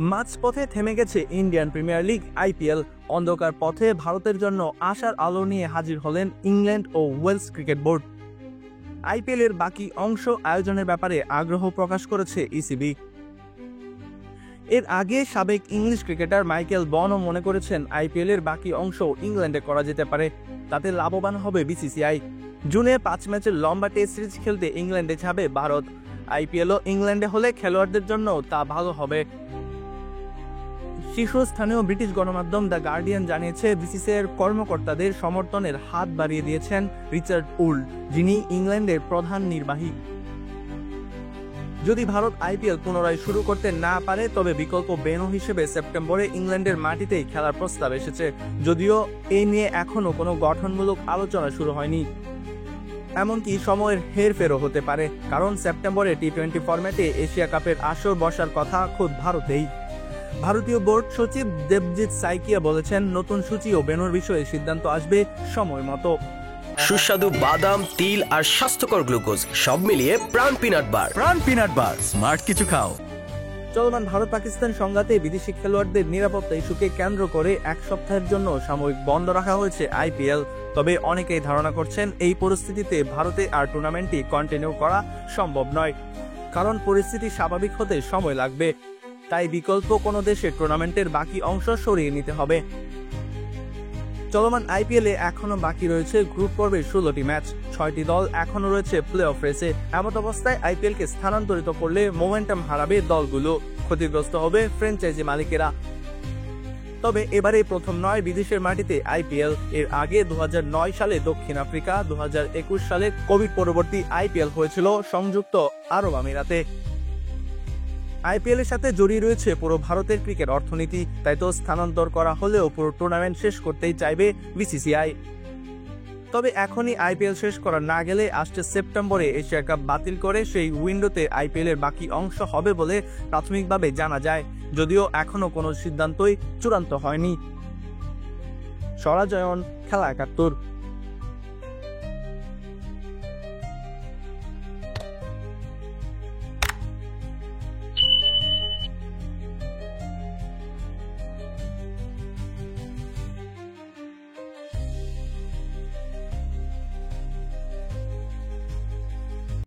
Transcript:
মাঝপথে থেমে গেছে ইন্ডিয়ান প্রিমিয়ার লিগ আইপিএল। অন্ধকার পথে ভারতের জন্য আশার আলো নিয়ে হাজির হলেন ইংল্যান্ড ও ওয়েলস ক্রিকেট বোর্ড। আইপিএলের বাকি অংশ আয়োজনের ব্যাপারে আগ্রহ প্রকাশ করেছে ইসিবি। এর আগে সাবেক ইংলিশ ক্রিকেটার মাইকেল বনও মনে করেছেন আইপিএলের বাকি অংশ ইংল্যান্ডে করা যেতে পারে, তাতে লাভবান হবে বিসিসিআই। জুনে 5 ম্যাচের লম্বা টেস্ট সিরিজ খেলতে ইংল্যান্ডে যাবে ভারত। আইপিএলও ইংল্যান্ডে হলে খেলোয়াড়দের জন্য তা ভালো হবে। শীর্ষস্থানীয় ব্রিটিশ গণমাধ্যম দ্য গার্ডিয়ান জানিয়েছে, বিসিসিআইয়ের কর্মকর্তাদের সমর্থনের হাত বাড়িয়ে দিয়েছেন রিচার্ড উল্ড, যিনি ইংল্যান্ডের প্রধান নির্বাহী। যদি ভারত আইপিএল পুনরায় শুরু করতে না পারে তবে বিকল্প ভেন্যু হিসেবে সেপ্টেম্বরে ইংল্যান্ডের মাটিতেই খেলার প্রস্তাব এসেছে, যদিও এ নিয়ে এখনও কোনো গঠনমূলক আলোচনা শুরু হয়নি। এমনকি সময়ের হেরফেরও হতে পারে, কারণ সেপ্টেম্বরে টি-20 ফরম্যাটে এশিয়া কাপের আসর বসার কথা খোদ ভারতেই। ভারতীয় বোর্ড সচিব দেবজিৎ সাইকিয়া বলেছেন, নতুন সূচি ও ভেন্যুর বিষয়ে সিদ্ধান্ত আসবে সময় মতো। সুস্বাদু বাদাম, তিল আর স্বাস্থ্যকর গ্লুকোজ সব মিলিয়ে প্রাণ পিনাট বার স্মার্ট কিছু খাও। চলমান ভারত পাকিস্তান সংঘাতে বিদেশি খেলোয়াড়দের নিরাপত্তা ইস্যুকে কেন্দ্র করে 1 সপ্তাহের জন্য সাময়িক বন্ধ রাখা হয়েছে আইপিএল। তবে অনেকেই ধারণা করছেন, এই পরিস্থিতিতে ভারতে আর টুর্নামেন্টটি কন্টিনিউ করা সম্ভব নয়, কারণ পরিস্থিতি স্বাভাবিক হতে সময় লাগবে। তাই বিকল্প কোনো দেশে টুর্নামেন্টের বাকি অংশ সরিয়ে নিতে হবে। চলমান আইপিএলে এখনো বাকি রয়েছে গ্রুপ পর্বের 16টি ম্যাচ, 6টি দল এখনো রয়েছে প্লে অফ রেসে। এমত অবস্থায় আইপিএলকে স্থানান্তরিত করলে মোমেন্টাম হারাবে দলগুলো, ক্ষতিগ্রস্ত হবে ফ্র্যাঞ্চাইজি মালিকেরা। তবে এবারে প্রথম নয় বিদেশের মাটিতে আইপিএল। এর আগে 2009 সালে দক্ষিণ আফ্রিকা, 2021 সালে কোভিড পরবর্তী আইপিএল হয়েছিল সংযুক্ত আরব আমিরাতে। আইপিএল এর সাথে জড়িয়ে রয়েছে পুরো ভারতের ক্রিকেট অর্থনীতি, তাই তো স্থানান্তর করা হলেও পুরো টুর্নামেন্ট শেষ করতেই চাইবে বিসিসিআই। তবে এখনই আইপিএল শেষ করা না গেলে আসছে সেপ্টেম্বরে এশিয়া কাপ বাতিল করে সেই উইন্ডোতে আইপিএল এর বাকি অংশ হবে বলে প্রাথমিকভাবে জানা যায়, যদিও এখনো কোনো সিদ্ধান্তই চূড়ান্ত হয়নি। সরাজয়ন, খেলা 71।